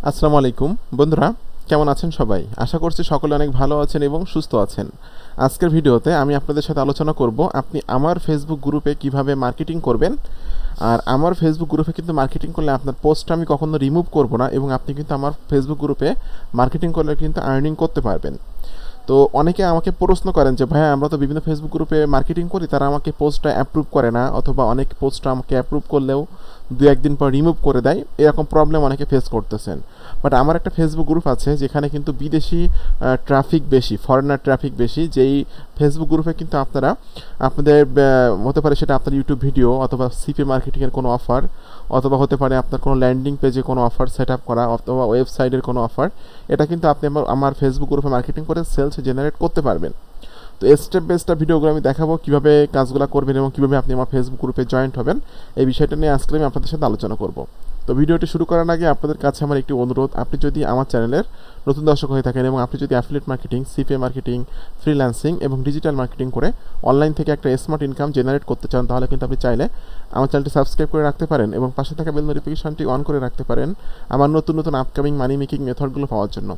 আসসালামু আলাইকুম বন্ধুরা, কেমন আছেন সবাই? আশা করছি সকলে অনেক ভালো আছেন এবং সুস্থ আছেন। আজকের ভিডিওতে আমি আপনাদের সাথে আলোচনা করব আপনি আমার ফেসবুক গ্রুপে কিভাবে মার্কেটিং করবেন। আর আমার ফেসবুক গ্রুপে কিন্তু মার্কেটিং করলে আপনার পোস্টটা আমি কখনো রিমুভ করব না এবং আপনি কিন্তু আমার ফেসবুক গ্রুপে মার্কেটিং করলে কিন্তু আর্নিং করতে পারবেন। তো অনেকে আমাকে প্রশ্ন করেন যে ভাইয়া, আমরা তো বিভিন্ন ফেসবুক গ্রুপে মার্কেটিং করি, তারা আমাকে পোস্টটা অ্যাপ্রুভ করে না, অথবা অনেক পোস্টটা আমাকে অ্যাপ্রুভ করলেও দু একদিন পর রিমুভ করে দেয়। এরকম প্রবলেম অনেকে ফেস করতেছেন। বাট আমার একটা ফেসবুক গ্রুপ আছে যেখানে কিন্তু বিদেশি ট্রাফিক বেশি, ফরেনার ট্রাফিক বেশি, যেই ফেসবুক গ্রুপে কিন্তু আপনারা আপনাদের হতে পারে সেটা আপনার ইউটিউব ভিডিও অথবা সিপি মার্কেটিংয়ের কোনো অফার, অথবা হতে পারে আপনার কোনো ল্যান্ডিং পেজে কোনো অফার সেট আপ করা, অথবা ওয়েবসাইটের কোনো অফার, এটা কিন্তু আপনি আমার ফেসবুক গ্রুপে মার্কেটিং করে সেলস জেনারেট করতে পারবেন। তো স্টেপ বাই স্টেপ ভিডিওগুলো আমি দেখাবো কীভাবে কাজগুলো করবেন এবং কীভাবে আপনি আমার ফেসবুক গ্রুপে জয়েন্ট হবেন। এই বিষয়টা নিয়ে আজকে আমি আপনাদের সাথে আলোচনা করব। তো ভিডিওটি শুরু করার আগে আপনাদের কাছে আমার একটি অনুরোধ, আপনি যদি আমার চ্যানেলের নতুন দর্শক হয়ে থাকেন এবং আপনি যদি affiliate marketing, CPA marketing, freelancing এবং ডিজিটাল মার্কেটিং করে অনলাইন থেকে একটা স্মার্ট ইনকাম জেনারেট করতে চান, তাহলে কিন্তু আপনি চাইলে আমার চ্যানেলটি সাবস্ক্রাইব করে রাখতে পারেন এবং পাশে থাকা বেল নোটিফিকেশনটি অন করে রাখতে পারেন আমার নতুন নতুন আপকামিং মানি মেকিং মেথডগুলো পাওয়ার জন্য।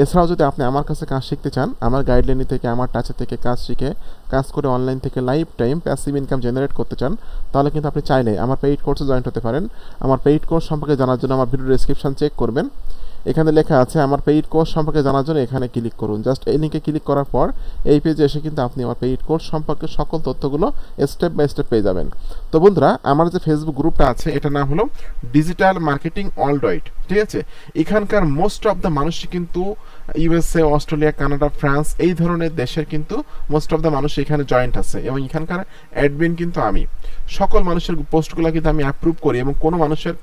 এছাড়াও যদি আপনি আমার কাছে কাজ শিখতে চান, আমার গাইডলাইন থেকে, আমার টাচে থেকে কাজ শিখে কাজ করে অনলাইন থেকে life time passive income generate করতে চান, তাহলে কিন্তু আপনি চাইলে আমার পেইড কোর্সে জয়েন্ট হতে পারেন। আমার পেইড কোর্স সম্পর্কে জানার জন্য আমার ভিডিও ডেসক্রিপশন চেক করবেন, এখানে লেখা আছে আমার পেইড কোর্স সম্পর্কে জানার জন্য এখানে ক্লিক করুন। জাস্ট এই লিঙ্কে ক্লিক করার পর এই পেজে এসে কিন্তু আপনি আমার পেইড কোর্স সম্পর্কে সকল তথ্যগুলো স্টেপ বাই স্টেপ পেয়ে যাবেন। তো বন্ধুরা, আমার যে ফেসবুক গ্রুপটা আছে এটার নাম হলো ডিজিটাল মার্কেটিং ওয়ার্ল্ডওয়াইড, ঠিক আছে? এখানকার মোস্ট অফ দ্য মানুষই কিন্তু ইউএসএ, অস্ট্রেলিয়া, কানাডা, ফ্রান্স এই ধরনের দেশের কিন্তু মোস্ট অফ দ্য মানুষ এখানে জয়েন্ট আছে এবং এখানকার অ্যাডমিন কিন্তু আমি। সকল মানুষের পোস্টগুলো কিন্তু আমি অ্যাপ্রুভ করি এবং কোনো মানুষের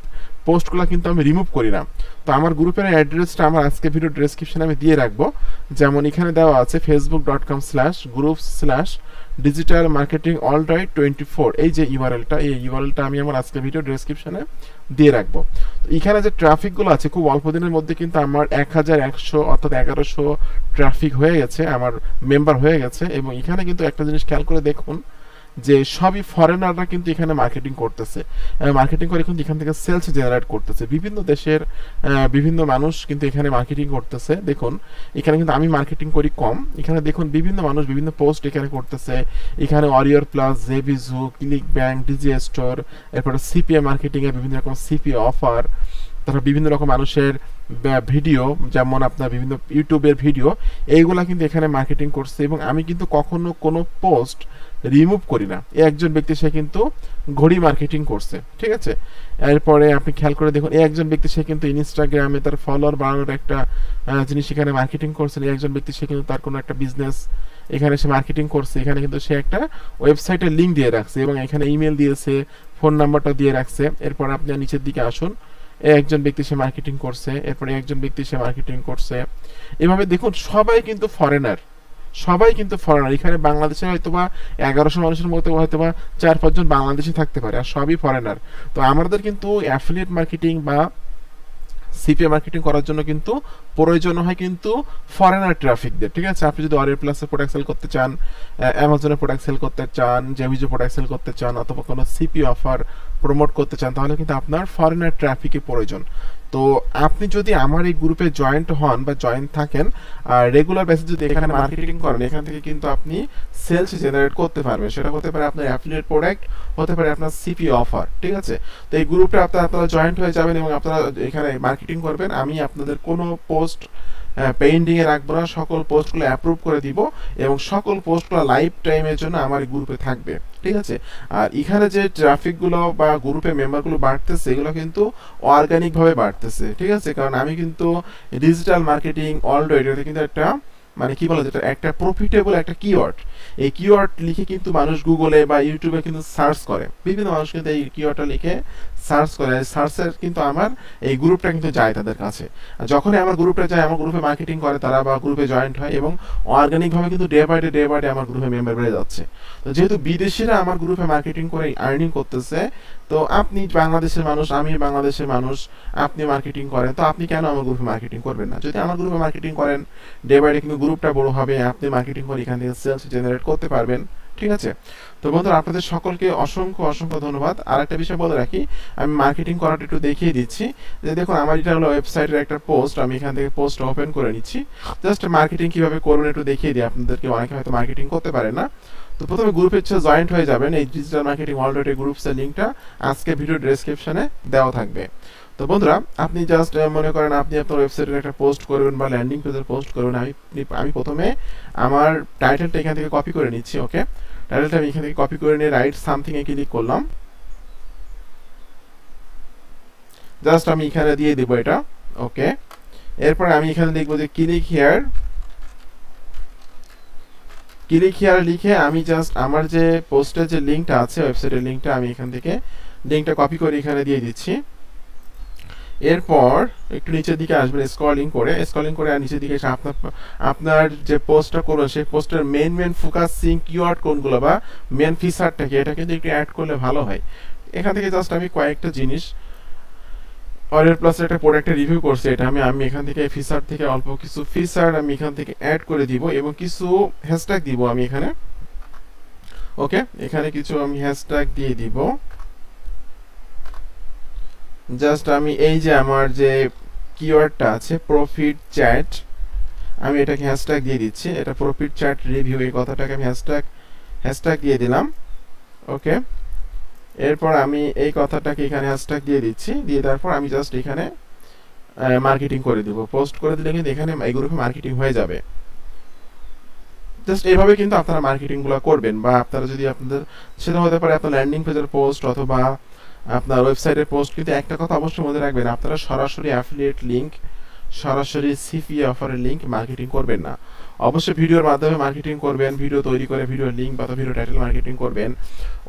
পোস্টগুলো কিন্তু আমি রিমুভ করি না। তো আমার গ্রুপের অ্যাড্রেসটা আমার আজকে ভিডিও ডেসক্রিপশনে আমি দিয়ে রাখবো। যেমন এখানে দেওয়া আছে facebook.com/groups/digital marketing worldwide 24, এই যে ইউআরএলটা, এই ইউআরএলটা আমি আমার আজকে ভিডিও ডেসক্রিপশনে দিয়ে রাখবো। তো এখানে যে ট্রাফিকগুলো আছে খুব অল্প দিনের মধ্যে কিন্তু আমার 1100 অর্থাৎ 1100 ট্রাফিক হয়ে গেছে, আমার মেম্বার হয়ে গেছে। এবং এখানে কিন্তু একটা জিনিস খেয়াল করে দেখুন যে সবই ফরেনাররা কিন্তু এখানে মার্কেটিং করতেছে, মার্কেটিং করে কিন্তু এখান থেকে সেলস জেনারেট করতেছে। বিভিন্ন দেশের বিভিন্ন মানুষ কিন্তু এখানে মার্কেটিং করতেছে। দেখুন এখানে কিন্তু আমি মার্কেটিং করি কম, এখানে দেখুন বিভিন্ন মানুষ বিভিন্ন পোস্ট এখানে করতেছে। এখানে warrior plus, JVZoo, click bank, digi store, এরপরে সিপিএ মার্কেটিং এর বিভিন্ন রকম সিপিএ অফার, তারপর বিভিন্ন রকম মানুষের ভিডিও, যেমন আপনার বিভিন্ন ইউটিউবের ভিডিও, এইগুলা কিন্তু এখানে মার্কেটিং করছে। এবং আমি কিন্তু কখনো কোনো পোস্ট রিমুভ করি না। একজন ব্যক্তি সে কিন্তু ঘড়ি মার্কেটিং করছে, ঠিক আছে? এরপরে আপনি খেয়াল করে দেখুন, একজন ব্যক্তি সে কিন্তু ইনস্টাগ্রামে তার ফলোয়ার বাড়ানোর একটা জিনিস এখানে মার্কেটিং করছেন। একজন ব্যক্তি সে কিন্তু তার কোনো একটা বিজনেস এখানে সে মার্কেটিং করছে, এখানে কিন্তু সে একটা ওয়েবসাইটের লিঙ্ক দিয়ে রাখছে এবং এখানে ইমেল দিয়েছে, ফোন নাম্বারটা দিয়ে রাখছে। এরপর আপনি নিচের দিকে আসুন, একজন ব্যক্তি সে মার্কেটিং করছে, এরপরে একজন ব্যক্তি সে মার্কেটিং করছে। এভাবে দেখুন সবাই কিন্তু ফরেনার, সবাই কিন্তু ফরেনার। এখানে বাংলাদেশে হয়তোবা 1100 মানুষের মধ্যে হয়তোবা 4-5 জন বাংলাদেশি থাকতে পারে, আর সবই ফরেনার। তো আমাদের কিন্তু অ্যাফিলিয়েট মার্কেটিং বা সিপিএ মার্কেটিং করার জন্য কিন্তু প্রয়োজন হয় কিন্তু ফরেনার ট্রাফিকদের, ঠিক আছে? আপনি যদি অরিয়র প্লাসের প্রোডাক্ট সেল করতে চান, অ্যামাজনের প্রোডাক্ট সেল করতে চান, জেভিজো প্রোডাক্ট সেল করতে চান, অথবা কোনো সিপি অফার প্রমোট করতে চান, তাহলে কিন্তু আপনার ফরেনার ট্রাফিকের প্রয়োজন। তো আপনি যদি আমার এই গ্রুপে জয়েন্ট হন বা জয়েন্ট থাকেন আর রেগুলার বেসিস যদি এখানে মার্কেটিং করেন, এখান থেকে কিন্তু আপনি সেলস জেনারেট করতে পারবেন। সেটা হতে পারে আপনার অ্যাফিলিয়েট প্রোডাক্ট, হতে পারে আপনার সিপি অফার, ঠিক আছে? তো এই গ্রুপে আপনারা জয়েন্ট হয়ে যাবেন এবং আপনারা এখানে মার্কেটিং করবেন। আমি আপনাদের কোনো পোস্ট পেন্ডিংয়ে রাখবো না, সকল পোস্টগুলো অ্যাপ্রুভ করে দিব এবং সকল পোস্টগুলো লাইফ টাইমের জন্য আমার গ্রুপে থাকবে, ঠিক আছে? আর এখানে যে ট্রাফিকগুলো বা গ্রুপে মেম্বারগুলো বাড়তেছে, এগুলো কিন্তু অর্গানিকভাবে বাড়তেছে, ঠিক আছে? কারণ আমি কিন্তু ডিজিটাল মার্কেটিং ওয়ার্ল্ডওয়াইড, এটা কিন্তু একটা মানে কি বলা যেটা একটা প্রফিটেবল একটা কিওয়ার্ড। এই কিওয়ার্ড লিখে কিন্তু মানুষ গুগলে বা ইউটিউবে কিন্তু সার্চ করে, বিভিন্ন মানুষ কিন্তু এই কিওয়ার্ডটা লিখে সার্চ করে। সার্চের কিন্তু আমার এই গ্রুপটা কিন্তু যায় তাদের কাছে। যখনই আমার গ্রুপটা যায়, আমার গ্রুপে মার্কেটিং করে তারা বা গ্রুপে জয়েন্ট হয় এবং অর্গানিকভাবে কিন্তু ডে বাই ডে আমার গ্রুপে মেম্বার বেড়ে যাচ্ছে। তো যেহেতু বিদেশিরা আমার গ্রুপে মার্কেটিং করে আর্নিং করতেছে, তো আপনি বাংলাদেশের মানুষ, আমি বাংলাদেশের মানুষ, আপনি মার্কেটিং করেন, তো আপনি কেন আমার গ্রুপে মার্কেটিং করবেন না? যদি আমার গ্রুপে মার্কেটিং করেন, ডে বাই ডে কিন্তু গ্রুপটা বড় হবে, আপনি মার্কেটিং করে এখান থেকে সেলস জেনারেট করতে পারবেন, ঠিক আছে। তো বন্ধুরা আপনাদের সকলকে অসংখ্য অসংখ্য ধন্যবাদ। আর একটা বিষয় বলে রাখি, আমি মার্কেটিং করাটা একটু দেখিয়ে দিচ্ছি। যে দেখুন আমার এটা হলো ওয়েবসাইটের একটা পোস্ট, আমি এখান থেকে পোস্ট ওপেন করে নিচ্ছি। জাস্ট মার্কেটিং কিভাবে করবেন একটু দেখিয়ে দিই আপনাদেরকে, অনেকে হয়তো মার্কেটিং করতে পারে না। তো প্রথমে গ্রুপে জয়েন্ট হয়ে যাবেন। এই ডিজিটাল মার্কেটিং ওয়ার্ল্ড গ্রুপসের লিঙ্কটা আজকে ভিডিও ডেসক্রিপশনে দেওয়া থাকবে। তো বন্ধুরা আপনি জাস্ট মনে করেন আপনি আপনার ওয়েবসাইটের একটা পোস্ট করবেন বা ল্যান্ডিং পেজের পোস্ট করবেন। আমি প্রথমে আমার টাইটেলটা এখান থেকে কপি করে নিচ্ছি। ওকে, টাইটেলটা আমি এখান থেকে কপি করে নিয়ে রাইট সামথিং এ ক্লিক করলাম। জাস্ট আমি এখানে দিয়ে দেব এটা। ওকে, এরপর আমি এখানে লিখবো যে ক্লিক হিয়ার লিখে আমি জাস্ট আমার যে পোস্টের যে লিঙ্কটা আছে, ওয়েবসাইটের লিঙ্কটা, আমি এখান থেকে লিঙ্কটা কপি করে এখানে দিয়ে দিচ্ছি। এরপর একটু নিচের দিকে আসবেন, স্ক্রলিং করে আর নিচের দিকে এসে আপনার যে পোস্টটা করবেন সেই পোস্টের মেন ফোকাসিং কিওয়ার্ড কোনগুলো বা মেন ফিচারটা কি, এটা কিন্তু একটু অ্যাড করলে ভালো হয়। এখান থেকে জাস্ট আমি কয়েকটা জিনিস অয়েল প্লাসের একটা প্রোডাক্টের রিভিউ করছি, এটা আমি এখান থেকে ফিচার থেকে অল্প কিছু ফিচার আমি এখান থেকে অ্যাড করে দিব এবং কিছু হ্যাশট্যাগ দিব আমি এখানে। ওকে, এখানে কিছু আমি হ্যাশট্যাগ দিয়ে দিব। জাস্ট আমি এই যে আমার যে কিওয়ার্ডটা আছে প্রফিট চ্যাট, আমি এটাকে হ্যাশট্যাগ দিয়ে দিচ্ছি। এটা প্রফিট চ্যাট রিভিউ, এই কথাটাকে আমি হ্যাশট্যাগ দিয়ে দিলাম। ওকে, এরপর আমি এই কথাটাকে এখানে হ্যাশট্যাগ দিয়ে দিচ্ছি। দিয়ে তারপর আমি জাস্ট এখানে মার্কেটিং করে দিব। পোস্ট করে দিলে কিন্তু এখানে এই গ্রুপে মার্কেটিং হয়ে যাবে। জাস্ট এইভাবে কিন্তু আপনারা মার্কেটিংগুলো করবেন। বা আপনারা যদি আপনাদের সেটা হতে পারে আপনার ল্যান্ডিং পেজের পোস্ট অথবা আপনার ওয়েবসাইটের পোস্ট, কিন্তু একটা কথা অবশ্যই মনে রাখবেন, আপনারা সরাসরি অ্যাফিলিয়েট লিংক, সরাসরি সিপিএ অফারের লিংক মার্কেটিং করবেন না। অবশ্যই ভিডিওর মাধ্যমে মার্কেটিং করবেন, ভিডিও তৈরি করে ভিডিওর লিংক বা ভিডিও টাইটেল মার্কেটিং করবেন,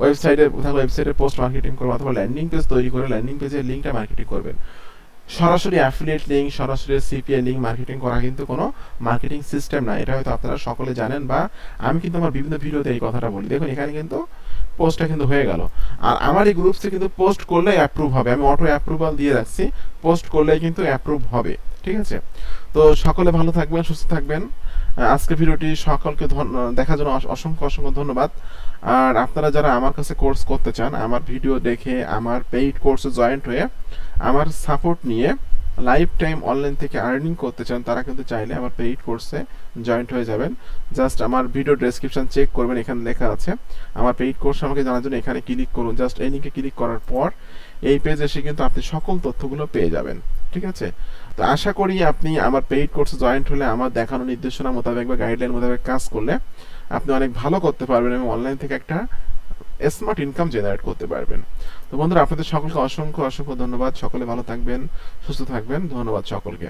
ওয়েবসাইটে পোস্ট মার্কেটিং করবেন অথবা ল্যান্ডিং পেজ তৈরি করে ল্যান্ডিং পেজের লিংকটা মার্কেটিং করবেন। সরাসরি অ্যাফিলিয়েট লিংক, সরাসরি সিপিএ লিংক মার্কেটিং করা কিন্তু কোনো মার্কেটিং সিস্টেম না। এটা হয়তো আপনারা সকলে জানেন বা আমি কিন্তু আমার বিভিন্ন ভিডিওতে এই কথাটা বলি। দেখুন এখানে কিন্তু পোস্টটা কিন্তু হয়ে গেল। আর আমার এই গ্রুপসে কিন্তু পোস্ট করলেই অ্যাপ্রুভ হবে, আমি অটো অ্যাপ্রুভাল দিয়ে রাখছি, পোস্ট করলেই কিন্তু অ্যাপ্রুভ হবে। ঠিক আছে, তো সকলে ভালো থাকবেন, সুস্থ থাকবেন। আজকে ভিডিওটি সকলকে দেখার জন্য অসংখ্য অসংখ্য ধন্যবাদ। আর আপনারা যারা আমার কাছে কোর্স করতে চান, আমার ভিডিও দেখে আমার পেইড কোর্সে জয়েন্ট হয়ে আমার সাপোর্ট নিয়ে লাইফ টাইম অনলাইন থেকে আর্নিং করতে চান, তারা কিন্তু চাইলে আমার পেইড কোর্সে জয়েন্ট হয়ে যাবেন। জাস্ট আমার ভিডিও ডেসক্রিপশন চেক করবেন, এখানে লেখা আছে আমার পেইড কোর্স আমাকে জানার জন্য এখানে ক্লিক করুন। জাস্ট এই লিঙ্কে ক্লিক করার পর এই পেজে এসে কিন্তু আপনি সকল তথ্যগুলো পেয়ে যাবেন। ঠিক আছে, তো আশা করি আপনি আমার পেইড কোর্সে জয়েন্ট হলে আমার দেখানো নির্দেশনা মোতাবেক বা গাইডলাইন মোতাবেক কাজ করলে আপনি অনেক ভালো করতে পারবেন এবং অনলাইন থেকে একটা স্মার্ট ইনকাম জেনারেট করতে পারবেন। তো বন্ধুরা আপনাদের সকলকে অসংখ্য অসংখ্য ধন্যবাদ। সকলে ভালো থাকবেন, সুস্থ থাকবেন। ধন্যবাদ সকলকে।